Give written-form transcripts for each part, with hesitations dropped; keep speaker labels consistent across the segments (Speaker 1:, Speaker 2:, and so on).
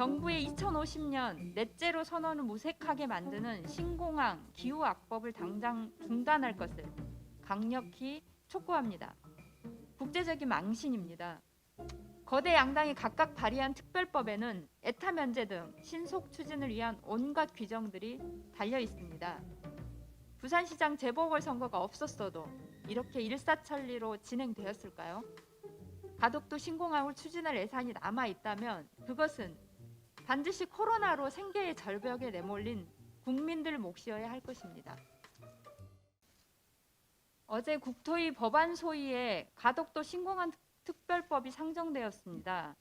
Speaker 1: 정부의 2050년 넷제로 선언을 무색하게 만드는 신공항 기후악법을 당장 중단할 것을 강력히 촉구합니다. 국제적인 망신입니다. 거대 양당이 각각 발의한 특별법에는 에타 면제 등 신속 추진을 위한 온갖 규정들이 달려 있습니다. 부산시장 재보궐선거가 없었어도 이렇게 일사천리로 진행되었을까요? 가덕도 신공항을 추진할 예산이 남아 있다면 그것은 반드시 코로나로 생계의 절벽에 내몰린 국민들 몫이어야 할 것입니다. 어제 국토위 법안 소위에 가덕도 신공항 특별법이 상정되었습니다.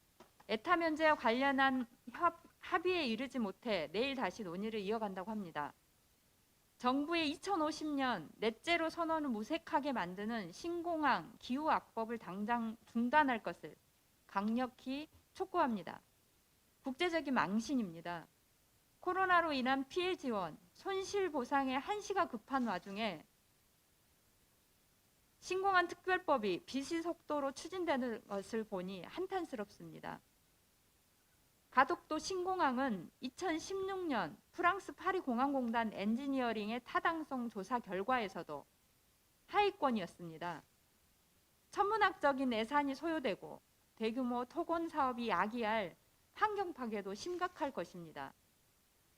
Speaker 1: 에타 면제와 관련한 합의에 이르지 못해 내일 다시 논의를 이어간다고 합니다. 정부의 2050년 넷제로 선언을 무색하게 만드는 신공항 기후악법을 당장 중단할 것을 강력히 촉구합니다. 국제적인 망신입니다. 코로나로 인한 피해 지원, 손실 보상에 한시가 급한 와중에 신공항 특별법이 비시 속도로 추진되는 것을 보니 한탄스럽습니다. 가덕도 신공항은 2016년 프랑스 파리 공항공단 엔지니어링의 타당성 조사 결과에서도 하위권이었습니다. 천문학적인 예산이 소요되고 대규모 토건 사업이 야기할 환경 파괴도 심각할 것입니다.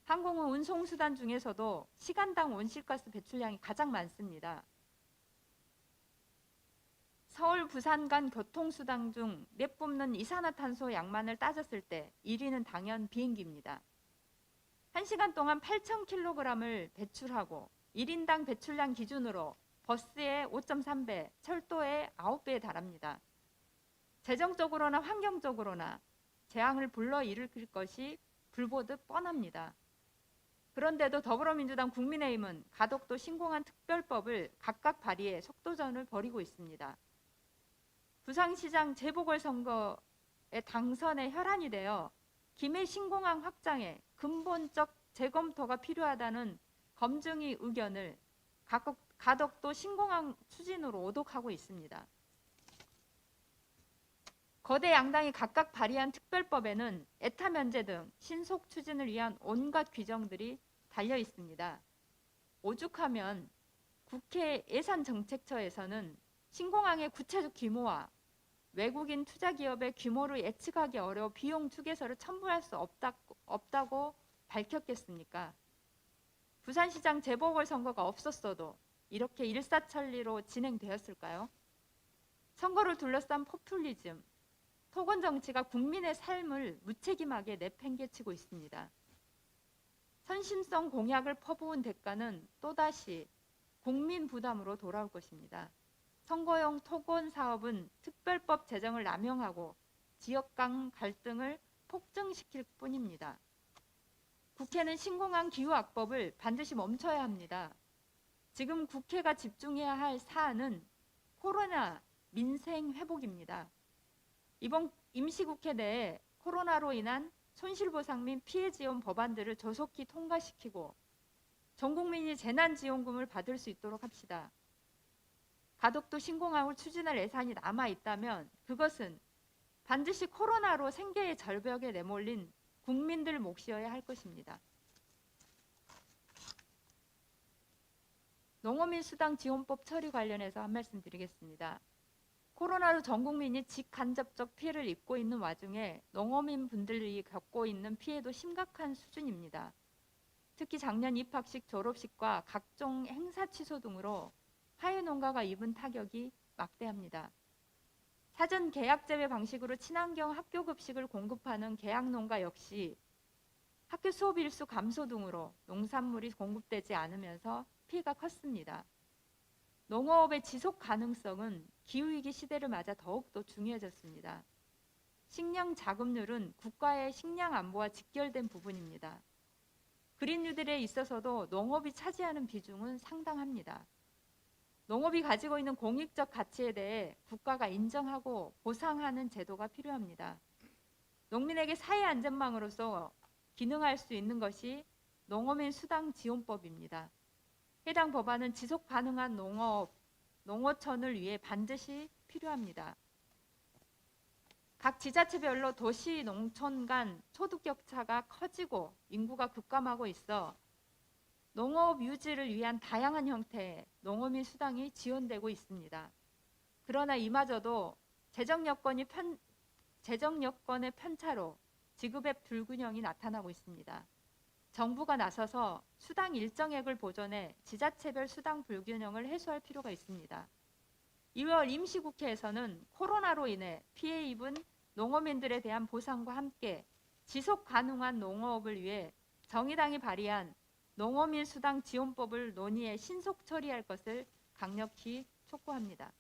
Speaker 1: 항공은 운송수단 중에서도 시간당 온실가스 배출량이 가장 많습니다. 서울 부산 간 교통수단 중 내뿜는 이산화탄소 양만을 따졌을 때 1위는 당연 비행기입니다. 1시간 동안 8,000kg을 배출하고 1인당 배출량 기준으로 버스의 5.3배, 철도의 9배에 달합니다. 재정적으로나 환경적으로나 재앙을 불러일으킬 것이 불보듯 뻔합니다. 그런데도 더불어민주당 국민의힘은 가덕도 신공항 특별법을 각각 발의해 속도전을 벌이고 있습니다. 부산시장 재보궐선거의 당선에 혈안이 되어 김해 신공항 확장에 근본적 재검토가 필요하다는 검증의 의견을 가덕도 신공항 추진으로 오독하고 있습니다. 거대 양당이 각각 발의한 특별법에는 에타 면제 등 신속 추진을 위한 온갖 규정들이 달려 있습니다. 오죽하면 국회 예산정책처에서는 신공항의 구체적 규모와 외국인 투자 기업의 규모를 예측하기 어려워 비용 추계서를 첨부할 수 없다고 밝혔겠습니까? 부산시장 재보궐선거가 없었어도 이렇게 일사천리로 진행되었을까요? 선거를 둘러싼 포퓰리즘, 토건 정치가 국민의 삶을 무책임하게 내팽개치고 있습니다. 선심성 공약을 퍼부은 대가는 또다시 국민 부담으로 돌아올 것입니다. 선거용 토건 사업은 특별법 제정을 남용하고 지역 간 갈등을 폭증시킬 뿐입니다. 국회는 신공항 기후악법을 반드시 멈춰야 합니다. 지금 국회가 집중해야 할 사안은 코로나 민생 회복입니다. 이번 임시국회 내에 코로나로 인한 손실보상 및 피해지원 법안들을 조속히 통과시키고 전 국민이 재난지원금을 받을 수 있도록 합시다. 가덕도 신공항을 추진할 예산이 남아 있다면 그것은 반드시 코로나로 생계의 절벽에 내몰린 국민들 몫이어야 할 것입니다. 농어민 수당 지원법 처리 관련해서 한 말씀 드리겠습니다. 코로나로 전 국민이 직간접적 피해를 입고 있는 와중에 농어민 분들이 겪고 있는 피해도 심각한 수준입니다. 특히 작년 입학식, 졸업식과 각종 행사 취소 등으로 화훼농가가 입은 타격이 막대합니다. 사전 계약 제외 방식으로 친환경 학교 급식을 공급하는 계약농가 역시 학교 수업 일수 감소 등으로 농산물이 공급되지 않으면서 피해가 컸습니다. 농어업의 지속 가능성은 기후위기 시대를 맞아 더욱더 중요해졌습니다. 식량 자급률은 국가의 식량 안보와 직결된 부분입니다. 그린 뉴딜에 있어서도 농업이 차지하는 비중은 상당합니다. 농업이 가지고 있는 공익적 가치에 대해 국가가 인정하고 보상하는 제도가 필요합니다. 농민에게 사회 안전망으로서 기능할 수 있는 것이 농어민 수당 지원법입니다. 해당 법안은 지속 가능한 농어업, 농어촌을 위해 반드시 필요합니다. 각 지자체별로 도시, 농촌 간 소득 격차가 커지고 인구가 급감하고 있어 농업 유지를 위한 다양한 형태의 농어민 수당이 지원되고 있습니다. 그러나 이마저도 재정 여건의 편차로 지급의 불균형이 나타나고 있습니다. 정부가 나서서 수당 일정액을 보존해 지자체별 수당 불균형을 해소할 필요가 있습니다. 2월 임시국회에서는 코로나로 인해 피해 입은 농어민들에 대한 보상과 함께 지속 가능한 농어업을 위해 정의당이 발의한 농어민 수당 지원법을 논의해 신속 처리할 것을 강력히 촉구합니다.